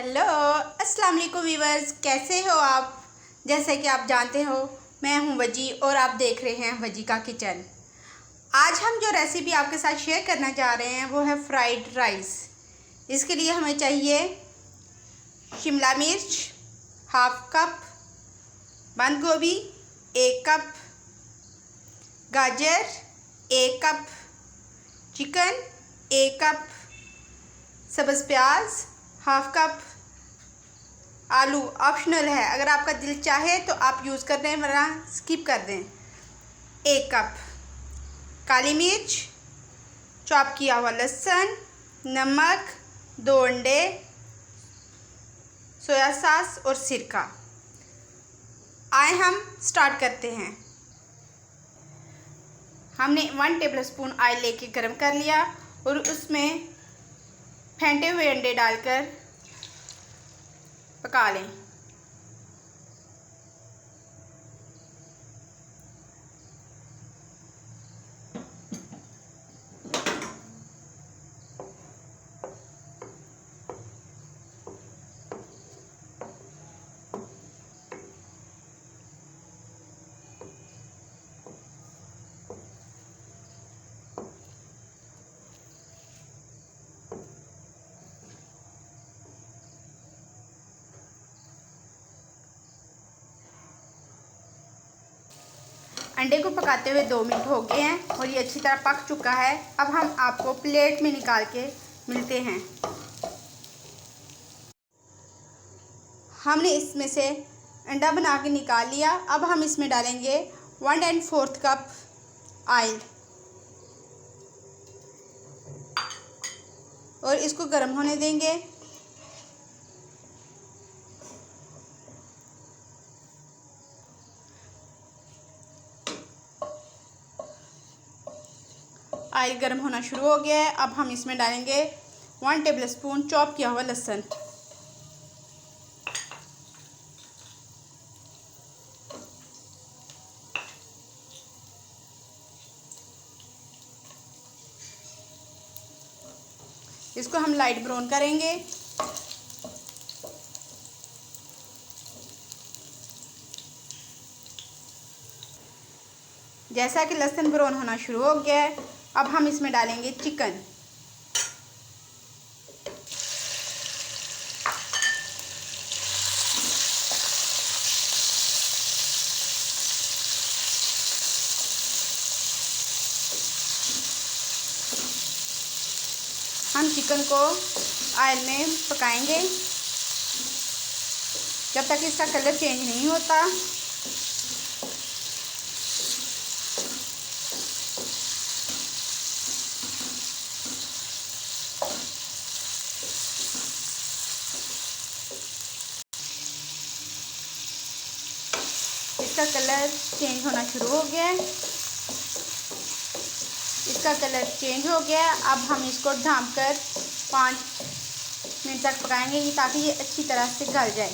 Hello अस्सलाम वालेकुम viewers, कैसे हो आप। जैसे कि आप जानते हो मैं हूं वजी और आप देख रहे हैं वजी का किचन। आज हम जो रेसिपी आपके साथ शेयर करना चाह रहे हैं वो है फ्राइड राइस। इसके लिए हमें चाहिए शिमला मिर्च हाफ कप, बंद गोभी 1 कप, गाजर 1 कप, चिकन 1 कप, सब्ज़ प्याज हाफ कप, आलू ऑप्शनल है, अगर आपका दिल चाहे तो आप यूज़ कर दें वरना स्किप कर दें। 1 कप काली मिर्च, चॉप किया हुआ लहसुन, नमक, 2 अंडे, सोया सॉस और सिरका। आए हम स्टार्ट करते हैं। हमने 1 टेबलस्पून ऑयल लेके गरम कर लिया और उसमें फेंटे हुए अंडे डालकर पका लें। अंडे को पकाते हुए 2 मिनट हो गए हैं और ये अच्छी तरह पक चुका है। अब हम आपको प्लेट में निकाल के मिलते हैं। हमने इसमें से अंडा बना के निकाल लिया। अब हम इसमें डालेंगे 1¼ कप ऑयल और इसको गर्म होने देंगे। ऑयल गर्म होना शुरू हो गया है। अब हम इसमें डालेंगे 1 टेबलस्पून चॉप किया हुआ लहसुन। इसको हम लाइट ब्राउन करेंगे। जैसा कि लहसुन ब्राउन होना शुरू हो गया है, अब हम इसमें डालेंगे चिकन। हम चिकन को ऑयल में पकाएंगे जब तक इसका कलर चेंज नहीं होता। इसका कलर चेंज होना शुरू हो गया है। इसका कलर चेंज हो गया है। अब हम इसको ढाँप कर 5 मिनट तक पकाएंगे ताकि ये अच्छी तरह से गल जाए।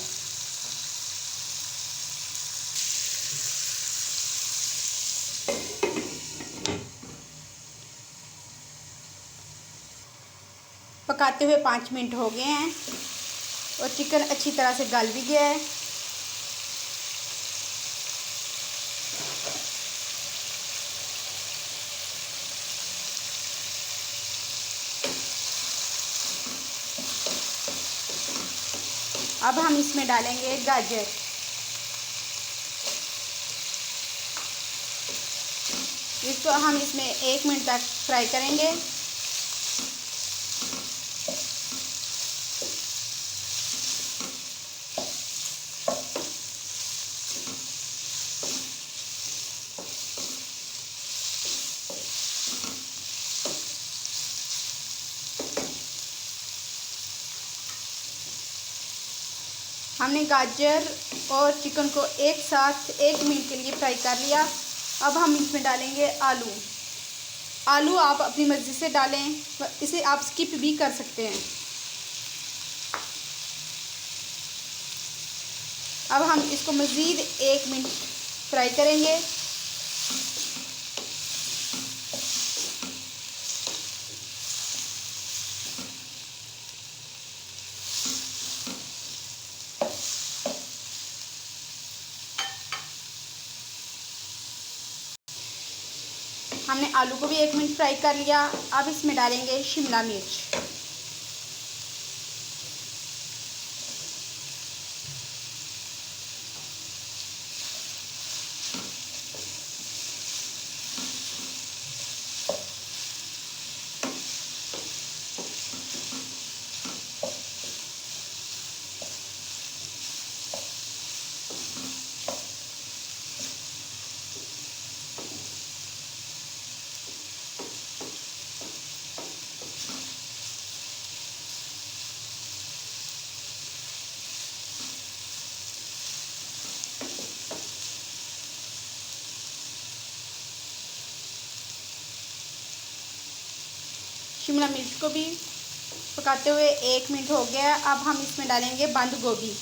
पकाते हुए 5 मिनट हो गए हैं और चिकन अच्छी तरह से गल भी गया है। अब हम इसमें डालेंगे गाजर। इसको हम इसमें 1 मिनट तक फ्राई करेंगे। हमने गाजर और चिकन को एक साथ 1 मिनट के लिए फ्राई कर लिया। अब हम इसमें डालेंगे आलू। आलू आप अपनी मर्ज़ी से डालें, इसे आप स्किप भी कर सकते हैं। अब हम इसको मज़ीद 1 मिनट फ्राई करेंगे। हमने आलू को भी 1 मिनट फ्राई कर लिया। अब इसमें डालेंगे शिमला मिर्च। शिमला मिर्च को भी पकाते हुए 1 मिनट हो गया। अब हम इसमें डालेंगे बंद गोभी।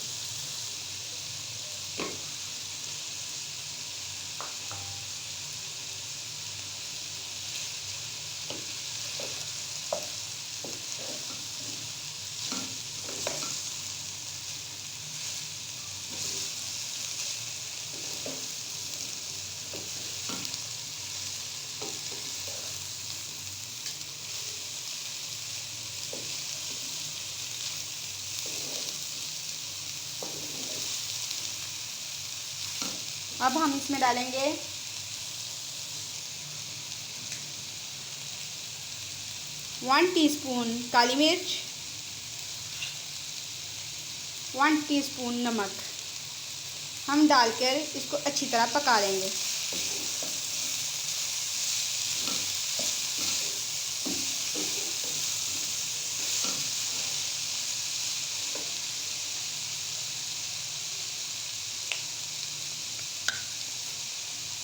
अब हम इसमें डालेंगे 1 टीस्पून काली मिर्च, 1 टीस्पून नमक। हम डालकर इसको अच्छी तरह पका लेंगे।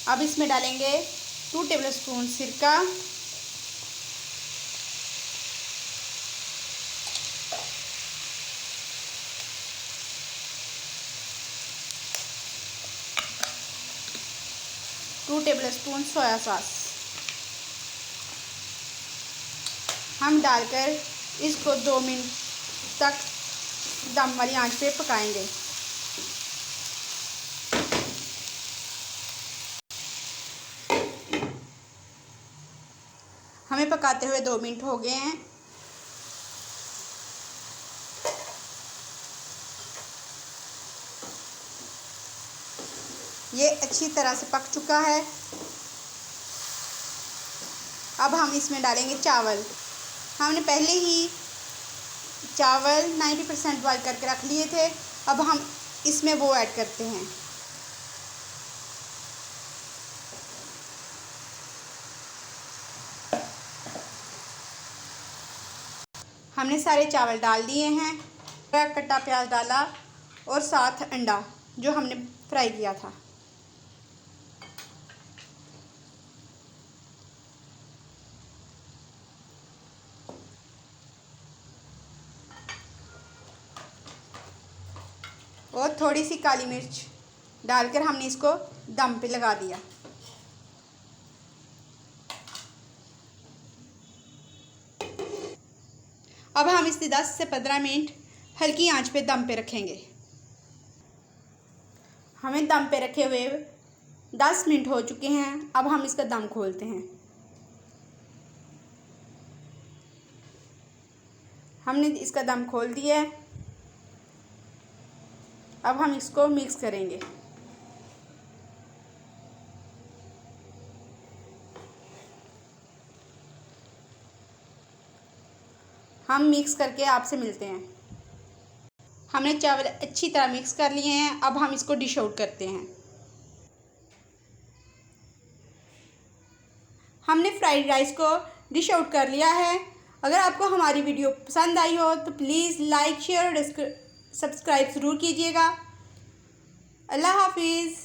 अब इसमें डालेंगे 2 टेबलस्पून सिरका, टू टेबलस्पून सोया सॉस। हम डालकर इसको 2 मिनट तक दम वाली आंच पे पकाएंगे। हमें पकाते हुए 2 मिनट हो गए हैं। ये अच्छी तरह से पक चुका है। अब हम इसमें डालेंगे चावल। हमने पहले ही चावल 90% बॉयल करके रख लिए थे। अब हम इसमें वो ऐड करते हैं। हमने सारे चावल डाल दिए हैं, कटा प्याज डाला और साथ अंडा जो हमने फ्राई किया था। और थोड़ी सी काली मिर्च डालकर हमने इसको दम पे लगा दिया। अब हम इसे 10 से 15 मिनट हल्की आंच पे दम पे रखेंगे। हमें दम पे रखे हुए 10 मिनट हो चुके हैं। अब हम इसका दम खोलते हैं। हमने इसका दम खोल दिया है। अब हम इसको मिक्स करेंगे। हम मिक्स करके आपसे मिलते हैं। हमने चावल अच्छी तरह मिक्स कर लिए हैं। अब हम इसको डिश आउट करते हैं। हमने फ्राइड राइस को डिश आउट कर लिया है। अगर आपको हमारी वीडियो पसंद आई हो तो प्लीज़ लाइक, शेयर और सब्सक्राइब ज़रूर कीजिएगा। अल्लाह हाफिज़।